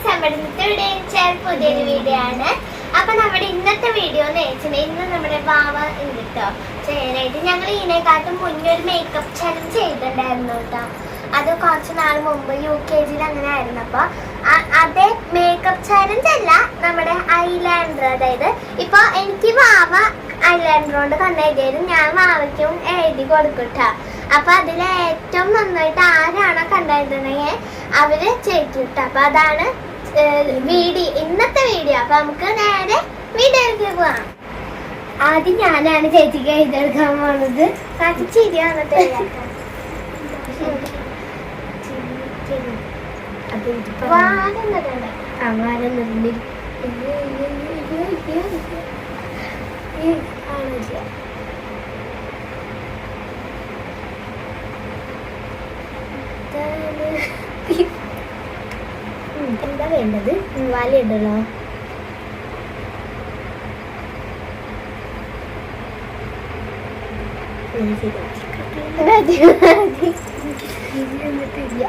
Friends, നമ്മുടെ ഇന്നത്തെ പുതിയൊരു വീഡിയോ ആണ്. അപ്പൊ നമ്മുടെ ഇന്നത്തെ വീഡിയോ എന്ന് വെച്ചാൽ ഇന്ന് നമ്മുടെ ബാവ കേട്ടോ ചെയ്യാനായിട്ട് ഞങ്ങൾ ഇതിനെക്കാട്ടും മുന്നേ ഒരു മേക്കപ്പ് ചലഞ്ച് ചെയ്തിട്ടുണ്ടായിരുന്നു കേട്ടോ. അത് കുറച്ച് നാൾ മുമ്പ് UKG അങ്ങനെ ആയിരുന്നപ്പോ അതേ മേക്കപ്പ് ചലഞ്ച് അല്ല, നമ്മുടെ ഐലാൻഡർ. അതായത് ഇപ്പൊ എനിക്ക് വാവ ഐലാൻഡർ കൊണ്ട് കണ്ടെഴുതിയാലും ഞാൻ വാവയ്ക്കും എഴുതി കൊടുക്കട്ടോ. അപ്പൊ അതിൽ ഏറ്റവും നന്നായിട്ട് ആരാണോ കണ്ടെഴുതുന്നെങ്കിൽ അവര് ചെയ്തിട്ട്. അപ്പൊ അതാണ് ഇന്നത്തെ വീഡിയോ. അപ്പൊ നമുക്ക് നേരെ വീഡിയോയിലേക്ക് പോവാം. ആദ്യം ഞാനാണ് ചേച്ചിക്ക് എഴുതിയെടുക്കാൻ പോണത്. കാട്ടി ചിരി വന്നിട്ട് എന്താ വേണ്ടത്? വാലയുണ്ടല്ലോ.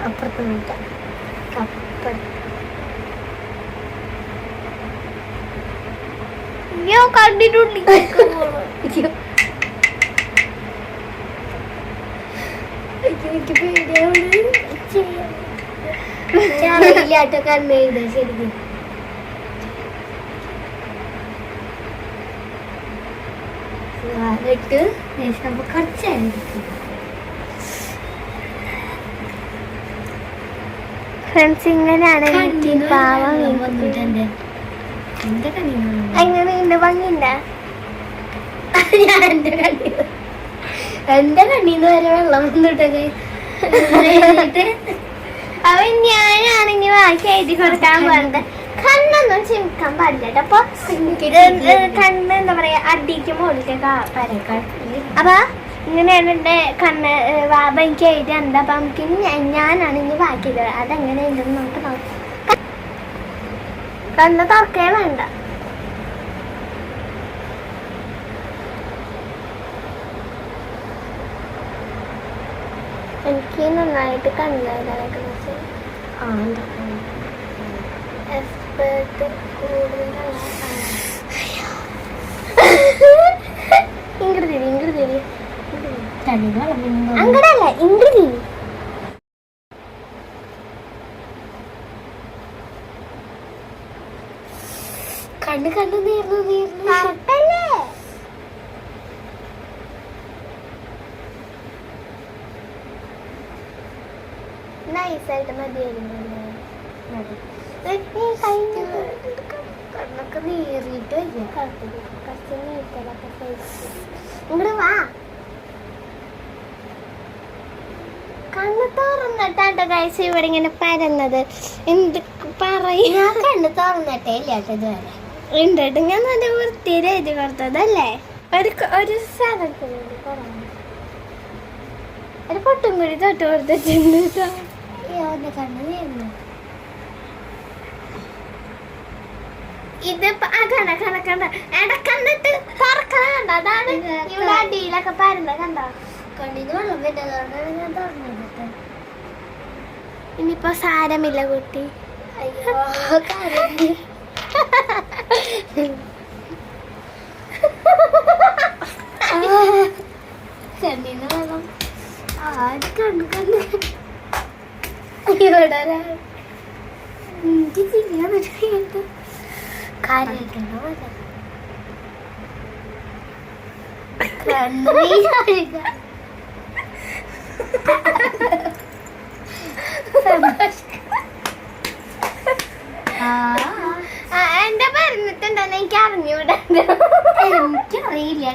അപ്പുറത്ത് നോക്കാം. കണ്ടിട്ടുണ്ട് അറിയില്ലാട്ടോ കണ്ണെഴുതാ ശരിക്കും. ഫ്രണ്ട്സ്, ഇങ്ങനെയാണ് എങ്ങനെയുണ്ട്? ഭംഗിണ്ട? എന്റെ കണ്ണീന്ന് വരെ വെള്ളം വന്നിട്ടൊക്കെ. അവൻ ഞാനാണെങ്കിൽ ബാക്കി എഴുതി കൊടുക്കാൻ പറഞ്ഞത്. കണ്ണൊന്നും ചിമിക്കാൻ പാടില്ല. അപ്പൊ കണ്ണ് എന്താ പറയാ, അടിക്ക് മുകളിലേക്കാ പരക്കാൻ. അപ്പൊ ഇങ്ങനെയാണ് എന്റെ കണ്ണ്. വാബ എനിക്ക് എഴുതി എന്താ. അപ്പൊ നമുക്ക് ഞാനാണ് ഇനി ബാക്കിയത്. അതെങ്ങനെ ഉണ്ടെന്ന് നമുക്ക് നോക്കാം. കണ്ണ് തുറക്കേ വേണ്ട. എനിക്ക് നന്നായിട്ട് കണ്ണെഴുതാനൊക്കെ എക്സ്പേർട്ട് കൂടുതലുള്ള ഇങ്ങോട്ട് അങ്ങടല്ല ഇങ്ങോട്ട്. കണ്ണ് കണ്ണ് നീർന്നു കറക്റ്റല്ലേ? നൈസായിട്ട് മതിയായിരുന്നു. കണ്ണൊക്കെ നീറിയിട്ട് കുറച്ച് നീക്കലൊക്കെ ഇങ്ങോട്ട് വാ. കണ്ണ് തുറന്നിട്ടാട്ടോ കഴിച്ച് ഇവിടെ ഇങ്ങനെ പരന്നത്. എന്ത് പറയാ, കണ്ണ് തുറന്നിട്ടേ ഇല്ലാട്ടോ ഇതുവരെ. ഉണ്ടിട്ട് ഞാൻ നല്ല വൃത്തിയിൽ എഴുതി കൊടുത്തതല്ലേ. ഒരു സ്ഥലത്ത് ഒരു പൊട്ടും കൂടി തൊട്ട് കൊടുത്തിട്ടുണ്ട്. കണ്ണ് നീർന്നു. ഇത് കണ്ട ഇടക്കണ്ടിട്ട് തുറക്കണ കണ്ട. അതാണ് ഇവിടെ അടിയിലൊക്കെ പരന്ന കണ്ട. കണ്ണിന് വെള്ളം വരുന്നതുകൊണ്ടാണ് ഞാൻ തുറന്നത്. ഇനിയിപ്പോ സാരമില്ല കുട്ടി. അയ്യോ കണ്ണിന് വെള്ളം. ആര് കണ്ണു കണ്ണ് ഇവിടെ എനിക്ക് ചെയ്യാൻ കാര്യമായിട്ടുണ്ടോ എന്റെ പറഞ്ഞിട്ടുണ്ടെന്ന് എനിക്ക് അറിഞ്ഞൂടാ. എനിക്കറിയില്ല.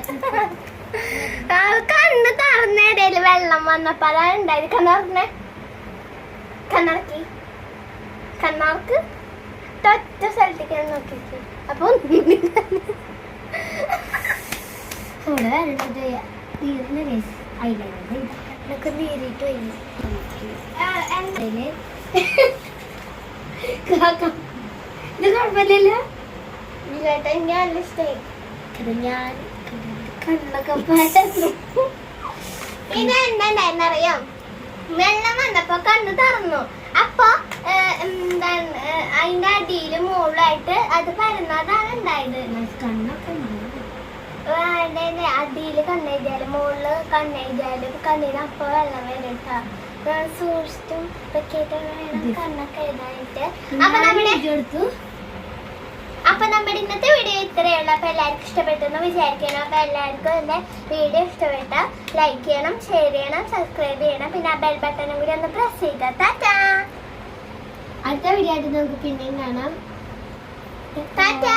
കണ്ണ് തുറന്നിടയില് വെള്ളം വന്നപ്പോ അതാണ് ഉണ്ടായത്. കണ്ണറഞ്ഞേ കണ്ണറക്കി കണ്ണാർക്ക് ഒറ്റ സ്ഥലത്തേക്ക് നോക്കിച്ചു. അപ്പൊ ൊക്കെ നീറിട്ട് പോയി. ഇത് കുഴപ്പമില്ലല്ലോ. ഇല്ലേട്ടാ, എനിക്ക് നല്ല ഇഷ്ടമായി. ഞാൻ കണ്ണൊക്കെ ഇതെന്താണ്ടായിരുന്നറിയാം, വെള്ളം വന്നപ്പോ കണ്ണ് തുറന്നു. അപ്പൊ എന്താണ് അതിന്റെ അടിയിലും മുകളിലായിട്ട് അത് പരന്നതാണ് ഉണ്ടായത്. അടിയില് കണ്ണെഴുതിയാലും മുകളില് കണ്ണെഴുതിയാലും കണ്ണിന് അപ്പൊ വെള്ളം വരട്ടാ. സൂക്ഷിച്ചും വേണം കണ്ണൊക്കെ എഴുതാനായിട്ട്. അപ്പൊ നമ്മുടെ ഇന്നത്തെ വീഡിയോ ഇത്രയുള്ള. അപ്പൊ എല്ലാവർക്കും ഇഷ്ടപ്പെട്ടെന്ന് വിചാരിക്കണം. അപ്പൊ എല്ലാവർക്കും എന്റെ വീഡിയോ ഇഷ്ടപ്പെട്ട ലൈക്ക് ചെയ്യണം, ഷെയർ ചെയ്യണം, സബ്സ്ക്രൈബ് ചെയ്യണം. പിന്നെ ആ ബെൽ ബട്ടണും കൂടി ഒന്ന് പ്രസ് ചെയ്താ. ടാറ്റാ. അടുത്ത വീഡിയോ ആയിട്ട് നമുക്ക് പിന്നെയും കാണാം. ടാറ്റാ.